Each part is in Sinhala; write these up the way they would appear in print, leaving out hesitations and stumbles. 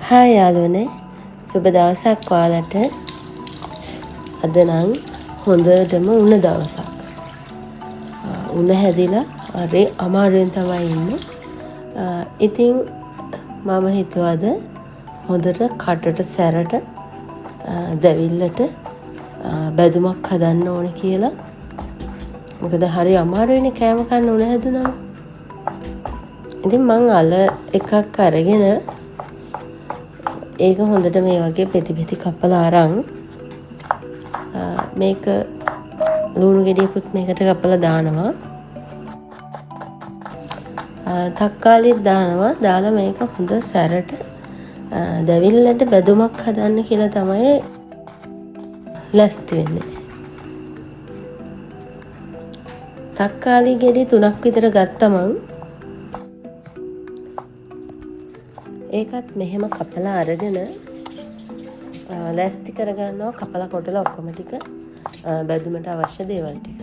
හායි යාළුවනේ සුබ දවසක් ඔයාලට. අද නම් හොඳටම උණ දවසක්. උණ හැදිලා හරි අමාරුවෙන් තමයි ඉන්නේ. ඉතින් මම හිතුවද හොඳට කටට සැරට දැවිල්ලට බැදුමක් හදන්න ඕනේ කියලා. මොකද හරි අමාරුයිනේ කෑම කන්න උණ හැදුනම. ඉතින් මං අල එකක් අරගෙන ඒක හොඳට මේ වගේ පෙති කපලා අරන් මේක ලුණු ගෙඩියකුත් මේකට කපලා දානවා. තක්කාලිත් දානවා. දාලා මේක හොඳ සැරට දැවිල්ලට බැදුමක් හදන්න කියලා තමයි ලෑස්ති වෙන්නේ. තක්කාලි ගෙඩි 3ක් විතර ගත්තම ඒකත් මෙහෙම කපලා අරගෙන ලෑස්ති කරගන්නවා. කපලා කොටලා ඔක්කොම ටික බැදුමට අවශ්‍ය දේවල් ටික.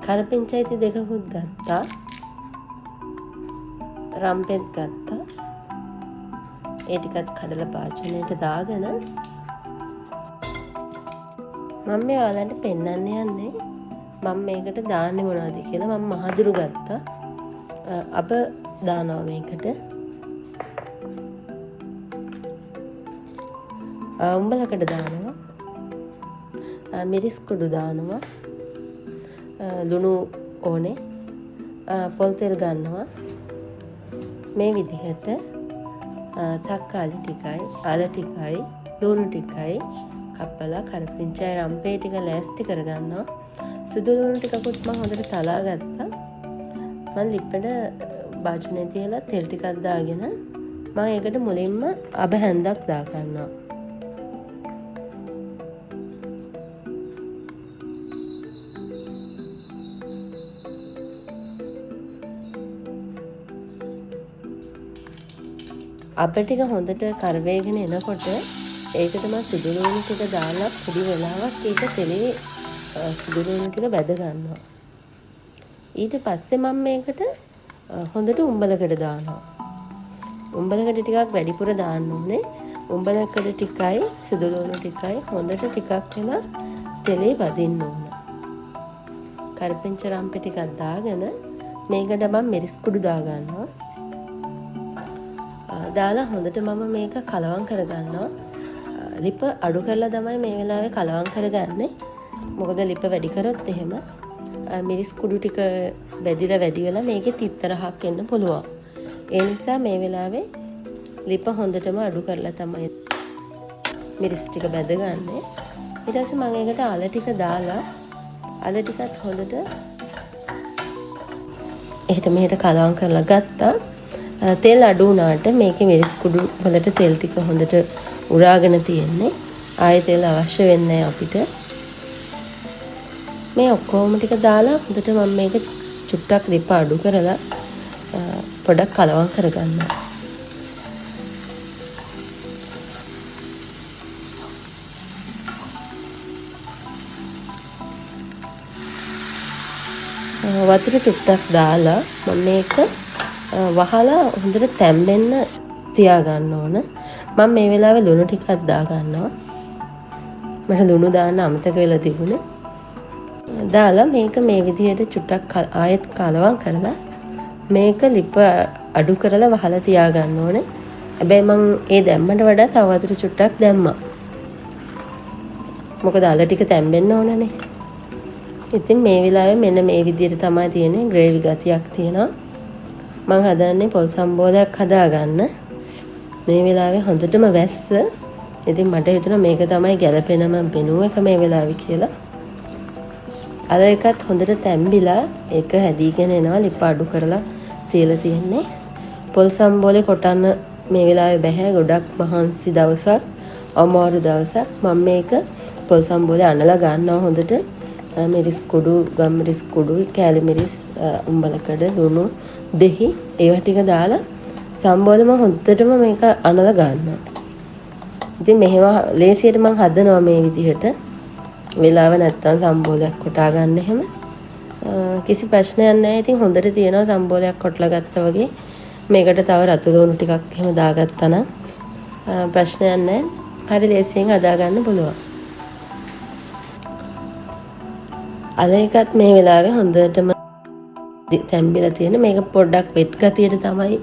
කරපිංචායිති දෙකකුත් ගත්තා. රම්පෙත් ගත්තා. ඒ ටිකත් කඩලා භාජනයට දාගෙන මම මේ ඔයාලන්ට පෙන්වන්න යන්නේ මම මේකට දාන්නේ මොනවද කියලා. මම මහදුරු ගත්තා. අබ දානවා මේකට. උඹලකට දානවා. මිරිස් කුඩු දානවා. ලුණු ඕනේ. පොල් තෙල් ගන්නවා. මේ විදිහට තක්කාලි ටිකයි, අල ටිකයි, ලුණු ටිකයි කපලා කරපිංචායි රම්පේ ටික ලෑස්ති කරගන්නවා. සුදු ලුණු ටිකකුත් මම හොඳට තලා ගත්තා. මම ලිප්පෙට භාජනයේ තියලා තෙල් ටිකක් දාගෙන මම ඒකට මුලින්ම අබ හැන්දක් දා ගන්නවා. අබ ටික හොඳට කරවේගෙන එනකොට ඒකට මම සුදු ලුණු ටික දාලා පොඩි වෙලාවක් ඒක තෙලේ සුදු ලුණු ටික බැද ගන්නවා. ඊට පස්සේ මම මේකට හොඳට උඹලකට දානවා. උඹලකට ටිකක් වැඩිපුර දාන්න ඕනේ. උඹලකට ටිකයි සුදු ලුණු ටිකයි හොඳට ටිකක් වෙලා තෙලේ වදින්න ඕන. කරපිංච රම්පේ ටිකක් දාගෙන මේකට මම මිරිස් කුඩු දා ගන්නවා. දාලා හොඳට මම මේක කලවම් කරගන්නවා. ලිප අඩු කරලා තමයි මේ වෙලාවේ කලවම් කරගන්නේ. මොකද ලිප වැඩි කරොත් එහෙම මිරිස් කුඩු ටික බැදිලා වැඩි වෙලා මේකේ තිත්තරහක් එන්න පුළුවන්. ඒ නිසා මේ වෙලාවේ ලිප හොඳටම අඩු කරලා තමයි මිරිස් ටික බැදගන්නේ. ඊට පස්සේ මම ඒකට අල ටික දාලා අල ටිකත් හොඳට එහෙට මෙහෙට කලවම් කරලා ගත්තා. තෙල් අඩු වුණාට මේකේ මිරිස් කුඩු වලට තෙල් ටික හොඳට උරාගෙන තියෙන්නේ. ආයෙ තෙල් අවශ්‍ය වෙන්නේ අපිට. මේ ඔක්කොම ටික දාලා හොඳට මම මේක චුට්ටක් ලිප අඩු කරලා පොඩක් කලවම් කරගන්නවා. වතුර චුට්ටක් දාලා මම මේක වහලා හොඳට තැම්බෙන්න තියාගන්න ඕන. මම මේ වෙලාවේ ලුණු ටිකක් දා ගන්නවා. මට ලුණු දාන්න අමතක වෙලා තිබුණේ. දාලා මේක මේ විදිහට චුට්ටක් ආයෙත් කලවම් කරලා මේක ලිප අඩු කරලා වහලා තියාගන්න ඕනේ. හැබැයි මම ඒ දැම්මට වඩා තව වතුර චුට්ටක් දැම්මා. මොකද අල ටික තැම්බෙන්න ඕනනේ. ඉතින් මේ වෙලාවේ මෙන්න මේ විදිහට තමයි තියෙන්නේ. ග්‍රේවි ගතියක් තියෙනවා. මම හදන්නේ පොල් සම්බෝලයක් හදාගන්න. මේ වෙලාවේ හොඳටම වැස්ස. ඉතින් මට හිතුණා මේක තමයි ගැලපෙනම බෙනුව එක මේ වෙලාවේ කියලා. අර එකත් හොඳට තැම්බිලා ඒක හැදීගෙන එනවා. ලිප අඩු කරලා තියලා තියෙන්නේ. පොල් සම්බෝලේ කොටන්න මේ වෙලාවේ බෑ. ගොඩක් මහන්සි දවසක්, අමාරු දවසක්. මම මේක පොල් සම්බෝලේ අනලා ගන්නවා හොඳට. මිරිස් කුඩු, ගම් මිරිස් කුඩු, කෑලි මිරිස්, උඹලකඩ, ලුණු, දෙහි ඒවා ටික දාලා සම්බෝලෙම හොඳටම මේක අනලා ගන්නවා. ඉතින් මෙහෙම ලේසියට මම හදනවා මේ විදිහට. වෙලාව නැත්තම් සම්බෝලයක් කොටා ගන්න එහෙම. කිසි ප්‍රශ්නයක් නැහැ. ඉතින් හොඳට තියෙනවා සම්බෝලයක් කොටලා ගත්තා වගේ. මේකට තව රතු ලුණු ටිකක් එහෙම දාගත්තා නම් ප්‍රශ්නයක් නැහැ. හරි ලේසියෙන් හදා ගන්න පුළුවන්. අල එකත් මේ වෙලාවේ හොඳටම තැම්බිලා තියෙන. මේක පොඩ්ඩක් වෙට් ගතියට තමයි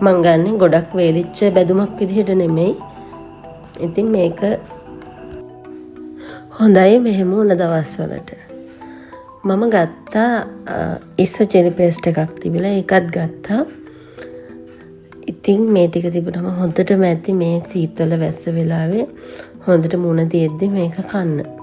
මං ගන්නෙ. ගොඩක් වේලිච්ච බැදුමක් විදිහට නෙමෙයි. ඉතින් මේක හොඳයි මෙහෙම උන දවස්වලට. මම ගත්තා ඉස්සෝ චිලි පේස්ට් එකක් තිබිලා ඒකත් ගත්තා. ඉතින් මේ ටික තිබුණම හොඳටම ඇති මේ සීතල වැස්ස වෙලාවේ හොඳට මුණ තියෙද්දි මේක කන්න.